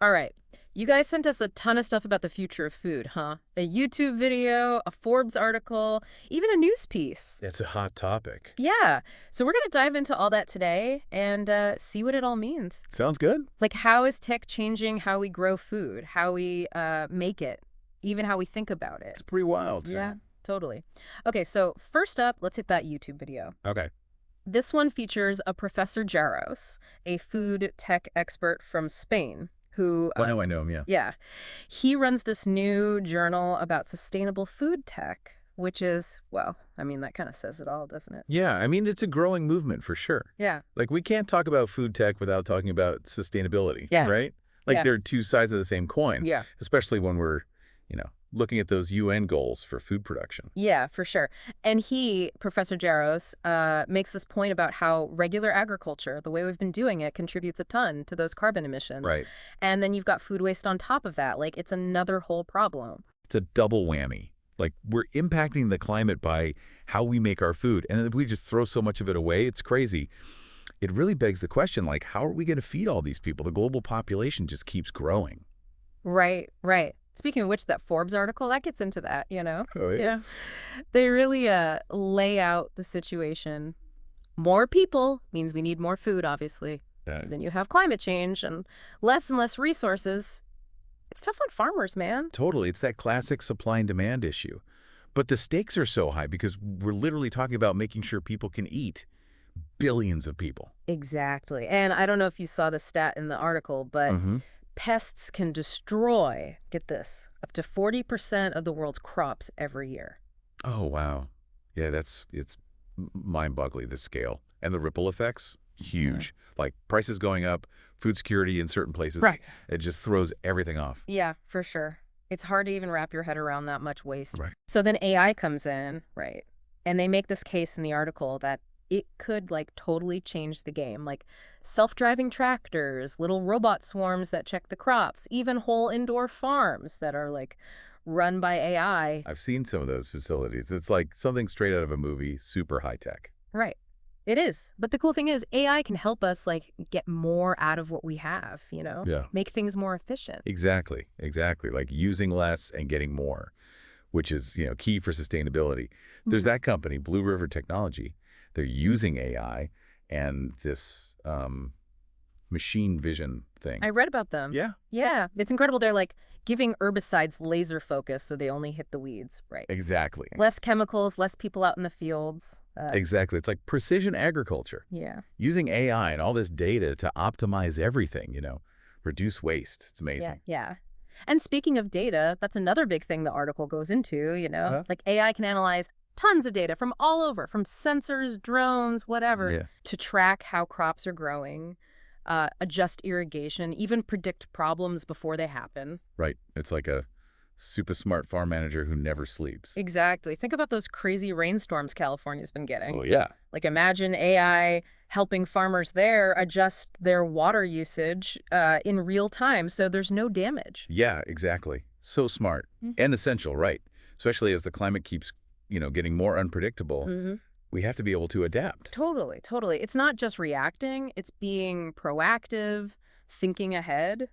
All right. You guys sent us a ton of stuff about the future of food, huh? A YouTube video, a Forbes article, even a news piece. It's a hot topic. Yeah. So we're going to dive into all that today and see what it all means. Sounds good. Like, how is tech changing how we grow food, how we make it, even how we think about it? It's pretty wild. Yeah, totally. Okay, so first up, let's hit that YouTube video. Okay. This one features a Professor Jaros, a food tech expert from Spain, who Well, now I know him, yeah. yeah. He runs this new journal about sustainable food tech, which is, well, I mean, that kind of says it all, doesn't it? Yeah, I mean, it's a growing movement for sure. Yeah. Like, we can't talk about food tech without talking about sustainability, Yeah. right? Like, Yeah. they're two sides of the same coin, Yeah. especially when we're, looking at those UN goals for food production. Yeah, for sure. And he, Professor Jaros, makes this point about how regular agriculture, the way we've been doing it, contributes a ton to those carbon emissions. Right. And then you've got food waste on top of that. Like, it's another whole problem. It's a double whammy. Like, we're impacting the climate by how we make our food, and if we just throw so much of it away, it's crazy. It really begs the question, like, how are we going to feed all these people? The global population just keeps growing. Right, right. Speaking of which, that Forbes article, that gets into that, Oh, yeah. Yeah. They really lay out the situation. More people means we need more food, obviously. Then you have climate change and less resources. It's tough on farmers, man. Totally. It's that classic supply and demand issue. But the stakes are so high because we're literally talking about making sure people can eat. Billions of people. Exactly. And I don't know if you saw the stat in the article, but pests can destroy, get this, up to 40% of the world's crops every year. Oh, wow. Yeah, it's mind-boggling, the scale. And the ripple effects, huge. Like prices going up, food security in certain places. Right. It just throws everything off. Yeah, for sure. It's hard to even wrap your head around that much waste. Right. So then AI comes in, right? And they make this case in the article that it could like totally change the game. Like self-driving tractors, little robot swarms that check the crops, even whole indoor farms that are like run by AI. I've seen some of those facilities. It's like something straight out of a movie, super high-tech. Right. It is. But the cool thing is AI can help us like get more out of what we have, Yeah. Make things more efficient. Exactly. Like using less and getting more, which is, key for sustainability. There's that company, Blue River Technology. They're using AI and this machine vision thing. I read about them. Yeah. Yeah. It's incredible. They're like giving herbicides laser focus so they only hit the weeds. Right. Exactly. Less chemicals, less people out in the fields. Exactly. It's like precision agriculture. Yeah. Using AI and all this data to optimize everything, reduce waste. It's amazing. Yeah. And speaking of data, that's another big thing the article goes into, like AI can analyze tons of data from all over, from sensors, drones, whatever, to track how crops are growing, adjust irrigation, even predict problems before they happen. Right. It's like a super smart farm manager who never sleeps. Exactly. Think about those crazy rainstorms California's been getting. Oh, yeah. Like imagine AI helping farmers there adjust their water usage in real time so there's no damage. Yeah, exactly. So smart and essential, right? Especially as the climate keeps getting more unpredictable, we have to be able to adapt. Totally. It's not just reacting, it's being proactive, thinking ahead,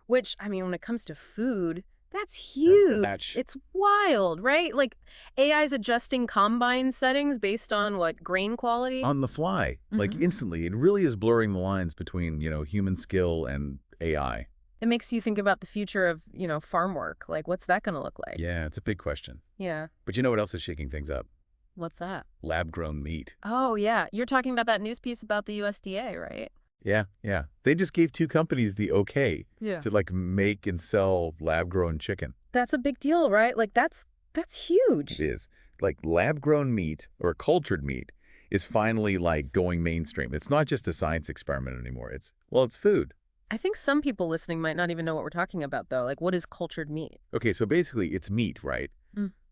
which, I mean, when it comes to food, that's huge. It's wild, right? Like AI's adjusting combine settings based on what grain quality? On the fly, like instantly. It really is blurring the lines between, human skill and AI. It makes you think about the future of, farm work. Like, what's that going to look like? Yeah, it's a big question. Yeah. But you know what else is shaking things up? What's that? Lab-grown meat. Oh, yeah. You're talking about that news piece about the USDA, right? Yeah. They just gave 2 companies the okay to like make and sell lab-grown chicken. That's a big deal, right? Like that's huge. It is. Like lab-grown meat or cultured meat is finally like going mainstream. It's not just a science experiment anymore. It's food. I think some people listening might not even know what we're talking about, though. Like, what is cultured meat? Okay, so basically it's meat, right?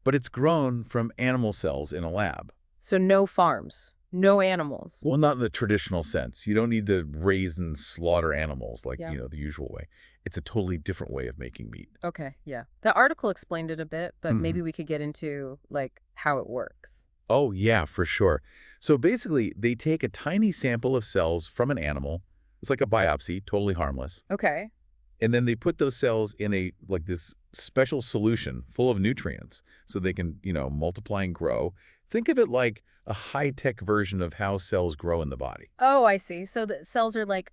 But it's grown from animal cells in a lab. So no farms, no animals. Well, not in the traditional sense. You don't need to raise and slaughter animals like, Yeah. The usual way. It's a totally different way of making meat. Okay, yeah. The article explained it a bit, but maybe we could get into, like, how it works. Oh, yeah, for sure. So basically, they take a tiny sample of cells from an animal. It's like a biopsy, totally harmless. Okay. And then they put those cells in this special solution full of nutrients so they can, multiply and grow. Think of it like a high-tech version of how cells grow in the body. Oh, I see. So the cells are like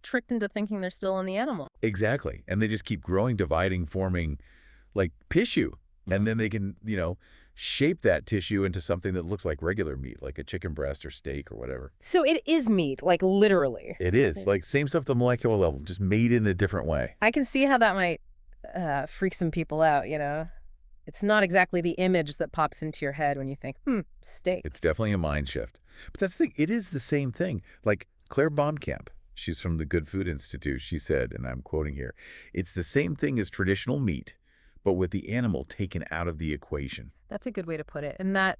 tricked into thinking they're still in the animal. Exactly. And they just keep growing, dividing, forming like tissue. And then they can, shape that tissue into something that looks like regular meat, like a chicken breast or steak or whatever. So it is meat, like literally. It is. Like same stuff at the molecular level, just made in a different way. I can see how that might freak some people out, It's not exactly the image that pops into your head when you think, steak. It's definitely a mind shift. But that's the thing. It is the same thing. Like Claire Baumkamp, she's from the Good Food Institute, she said, and I'm quoting here, it's the same thing as traditional meat, but with the animal taken out of the equation. That's a good way to put it. And that,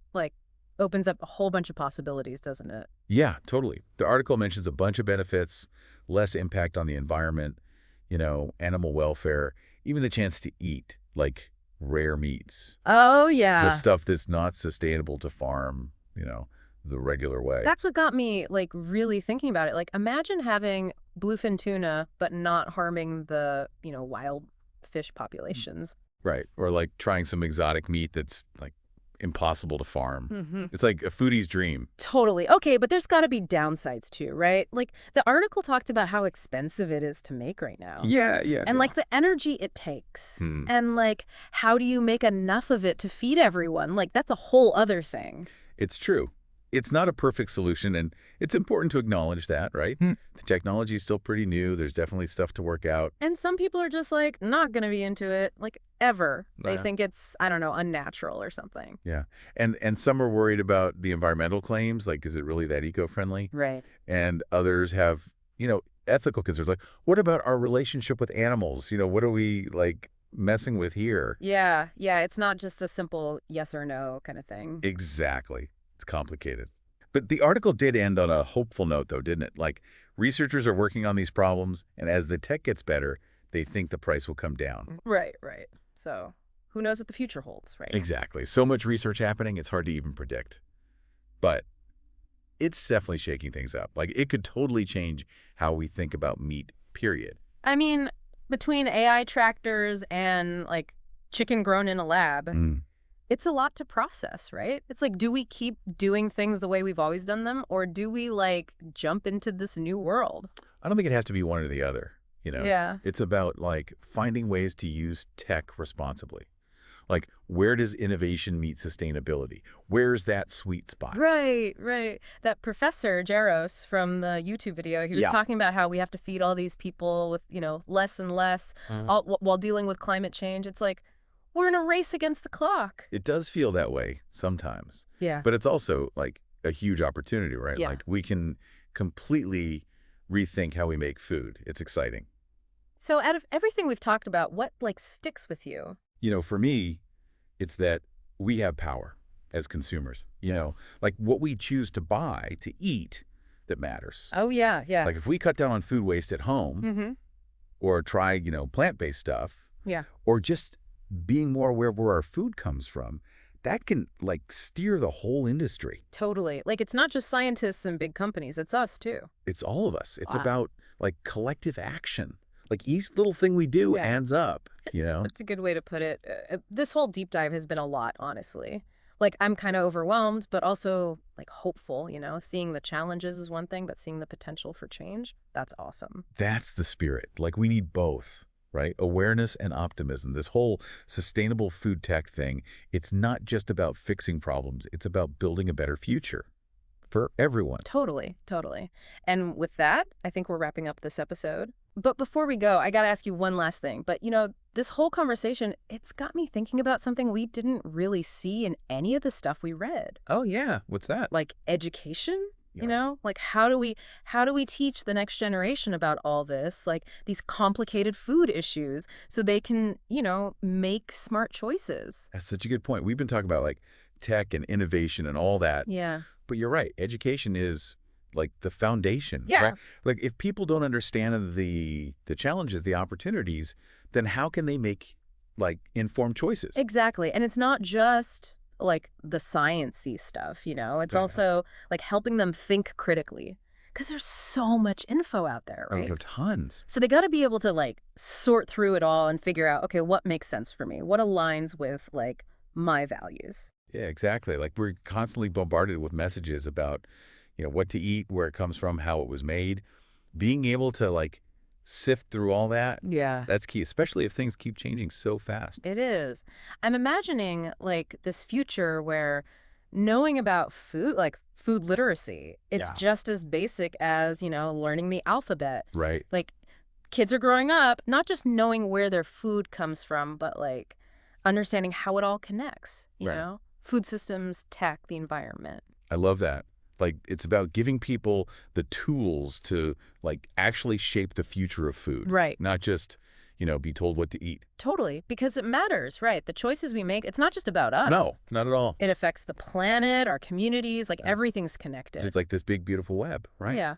opens up a whole bunch of possibilities, doesn't it? Yeah, totally. The article mentions a bunch of benefits, less impact on the environment, animal welfare, even the chance to eat, like rare meats. Oh, yeah. The stuff that's not sustainable to farm, the regular way. That's what got me, really thinking about it. Like, imagine having bluefin tuna, but not harming the, wild fish populations. Right. Or like trying some exotic meat that's like impossible to farm. Mm-hmm. It's like a foodie's dream. Totally. Okay, but there's got to be downsides too, right? Like the article talked about how expensive it is to make right now. Yeah. And the energy it takes. And how do you make enough of it to feed everyone? That's a whole other thing. It's true. It's not a perfect solution, and it's important to acknowledge that, right? The technology is still pretty new. There's definitely stuff to work out. And some people are just not going to be into it, ever. They think it's, I don't know, unnatural or something. Yeah. And some are worried about the environmental claims, like, is it really that eco-friendly? Right. And others have, ethical concerns, like, what about our relationship with animals? What are we, messing with here? Yeah. It's not just a simple yes or no kind of thing. Exactly. It's complicated. But the article did end on a hopeful note, though, didn't it? Like, researchers are working on these problems, and as the tech gets better, they think the price will come down. Right. So who knows what the future holds, right? Exactly. So much research happening, it's hard to even predict. But it's definitely shaking things up. It could totally change how we think about meat, period. I mean, between AI tractors and, chicken grown in a lab, it's a lot to process, right? It's do we keep doing things the way we've always done them, or do we, jump into this new world? I don't think it has to be one or the other, Yeah. It's about, finding ways to use tech responsibly. Where does innovation meet sustainability? Where's that sweet spot? Right. That Professor Jaros from the YouTube video, he was talking about how we have to feed all these people with, less and less while dealing with climate change. It's we're in a race against the clock. It does feel that way sometimes. Yeah. But it's also a huge opportunity, right? Yeah. We can completely rethink how we make food. It's exciting. So out of everything we've talked about, what sticks with you? For me, it's that we have power as consumers. What we choose to buy, to eat, that matters. Oh, yeah. If we cut down on food waste at home or try, plant-based stuff, or just being more aware of where our food comes from, that can steer the whole industry. Totally. It's not just scientists and big companies, it's us too. It's all of us. It's about collective action. Each little thing we do adds up, That's a good way to put it. This whole deep dive has been a lot, honestly. I'm kind of overwhelmed, but also hopeful, seeing the challenges is one thing, but seeing the potential for change, that's awesome. That's the spirit. We need both. Right? Awareness and optimism. This whole sustainable food tech thing, it's not just about fixing problems. It's about building a better future for everyone. Totally. And with that, I think we're wrapping up this episode. But before we go, I got to ask you one last thing. But, this whole conversation, it's got me thinking about something we didn't really see in any of the stuff we read. Oh, yeah. What's that? Education? How do we teach the next generation about all this, these complicated food issues so they can, make smart choices? That's such a good point. We've been talking about tech and innovation and all that. Yeah. But you're right. Education is the foundation. Yeah. Right? If people don't understand the challenges, the opportunities, then how can they make informed choices? Exactly. And it's not just the science-y stuff, It's also helping them think critically. Because there's so much info out there, Oh, right? there are tons. So they got to be able to like sort through it all and figure out, okay, what makes sense for me? What aligns with like my values? Yeah, exactly. Like we're constantly bombarded with messages about, what to eat, where it comes from, how it was made. Being able to like sift through all that, Yeah. that's key, especially if things keep changing so fast. It is. I'm imagining like this future where knowing about food, like food literacy, it's Yeah. just as basic as, learning the alphabet. Right. Like kids are growing up, not just knowing where their food comes from, but like understanding how it all connects, Right. Food systems, tech, the environment. I love that. Like it's about giving people the tools to like actually shape the future of food. Right. Not just, be told what to eat. Totally. Because it matters, right? The choices we make, it's not just about us. No, not at all. It affects the planet, our communities, like everything's connected. It's like this big, beautiful web, right? Yeah.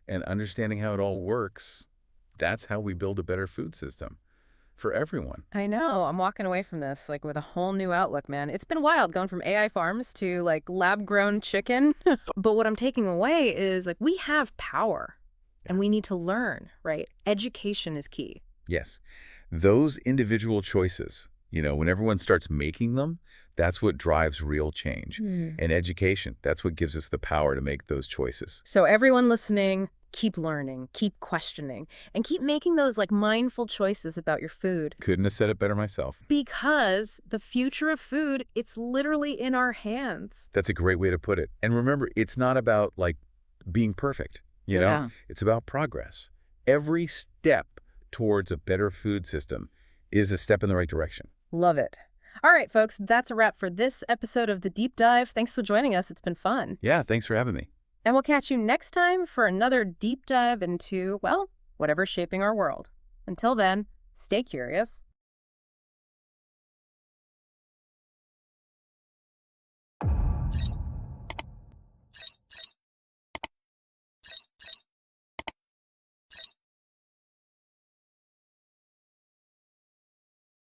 And understanding how it all works, that's how we build a better food system for everyone. I know. I'm walking away from this like with a whole new outlook, man. It's been wild going from AI farms to like lab-grown chicken. But what I'm taking away is like we have power and we need to learn, right? Education is key. Yes. Those individual choices, when everyone starts making them, that's what drives real change. And education, that's what gives us the power to make those choices. So everyone listening, keep learning, keep questioning, and keep making those like mindful choices about your food. Couldn't have said it better myself. Because the future of food, it's literally in our hands. That's a great way to put it. And remember, it's not about like being perfect, Yeah. It's about progress. Every step towards a better food system is a step in the right direction. Love it. All right, folks, that's a wrap for this episode of The Deep Dive. Thanks for joining us. It's been fun. Yeah, thanks for having me. And we'll catch you next time for another deep dive into, well, whatever's shaping our world. Until then, stay curious.